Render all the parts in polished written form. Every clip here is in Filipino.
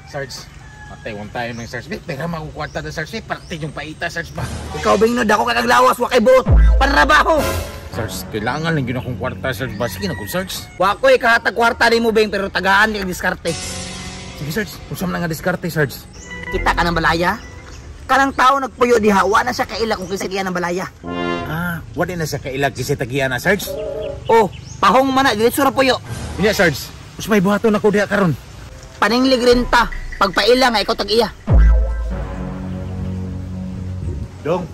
Sarge, matay one tayo ng Sarge. Pero makukwarta na Sarge, parte yung paita Sarge ba? Ikaw bingnod ako kakaglawas, wakay buot. Panrabaho. Sarge, kailangan lang yun akong kwarta Sarge ba? Sige na kung Sarge. Wakoy kahatag kwarta ni mo beng pero tagaan ni diskarte. Sige Sarge, kung saan na nga diskarte Sarge. Kita ka ng balaya? Kanang tao nagpuyo diha, wa na siya kaila kung kisagian ng balaya. Ah, wala na siya kailag si Tagiana Sarge. Oh, pahong man na, diretso na puyo. Hindi Sarge, mas may buhaton ako diha karon. Paninglig rin ta, pagpaila nga ikaw tag-iya. Dong,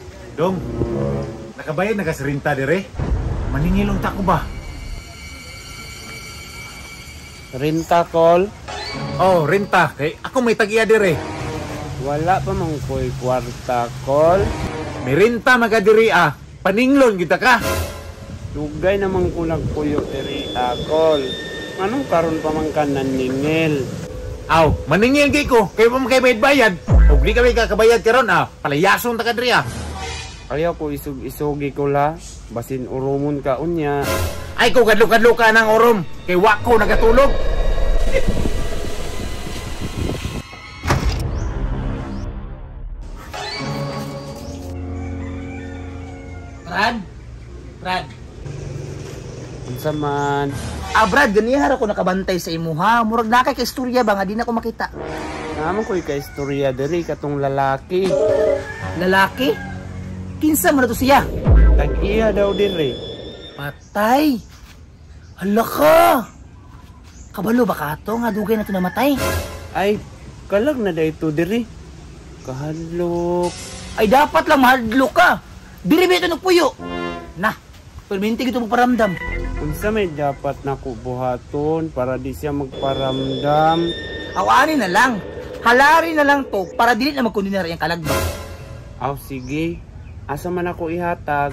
nakabayad na ka sa rinta dire? Maningilong ta ko ba? Rinta call? Oh, rinta, kay ako may tagiya dire. Wala pa mang ko'y kwarta call. May rinta magadiri paninglon kita ka. Dugay namang ko nagpuyo diri call. Anong karon pa man ka naningil? Aw, maningil kay ko, kay mo kay bayad. Og di kami kakabayad karon palayason ta kadri Ayaw ko isug-isugi ko la, basin urumon ka unya. Ay ko kadlo-kadlo ka ng urom, kay wako nagatulog. Brad. Unsa man? Brad, ganihar ako nakabantay sa imo ha. Murag na kay istorya ba nga di na ko makita. Naman ko'y ka-istorya diri katong lalaki. Lalaki? Kinsa man na to siya? Tag-iya daw diri. Patay. Hala ka. Kabalo ba ka to nga dugay na to namatay? Ay, kalag na dayto diri. Kahadlok. Ay dapat lang mahadlok ka. Diri ba ito nagpuyo? Nah, perminti ito magparamdam. Unsa may dapat nako buhaton para di siya magparamdam? Awani na lang. Halari na lang to para dili na magkundinar yung kalagba. Aw, sige. Asa man ako ihatag?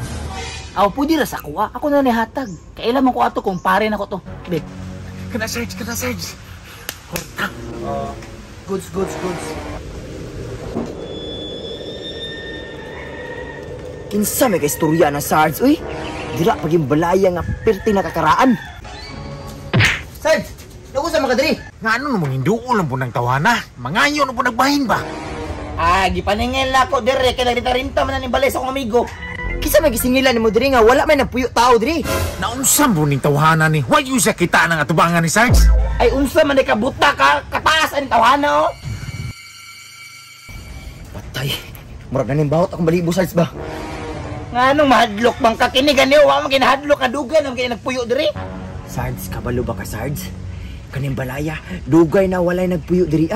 Aw, pwede ra sa kuha. Ako na nihatag. Kailan man ko ato kung pare na ko to. Bek. Kana Sarge. Horta. Goods. Kinsa may kaistorya na Sarge, uy? Dira paging balaya nga perti nakakaraan. Sarge, naku sa mga diri. Nga ano namang hinduo lang po ng tawana? Mangayo na po nagbahin ba? Gipaningil na ako diri kay nagrinta man na ni balay sa akong amigo. Kisa may gisingilan ni mo diri nga wala may nagpuyo tao diri. Naunsan po ning tawana ni? Why you siya kita ng atubangan ni Sarge? Ay unsa man ka buta ka kataas ang tawhana oh. Patay. Murag na ning bawat akong balibo Sarge ba? Nganong mahadlok bang kakini ganiw wa man ginahadlok ka dugan ang kini nagpuyo diri? Sarge, kabalo ba ka Sarge? Kaning balaya dugay na walay nagpuyo diri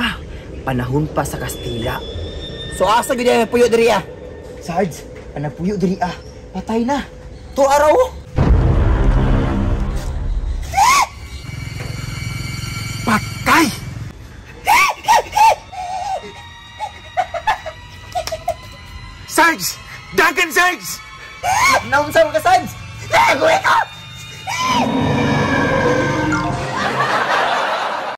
Panahon pa sa Kastila. So asa gid ang nagpuyo diri Sarge, ang nagpuyo diri patay na. To araw. Patay! Sarge! Dagan Sarge! Naunsa mo ka Sarge? Naguwi ko!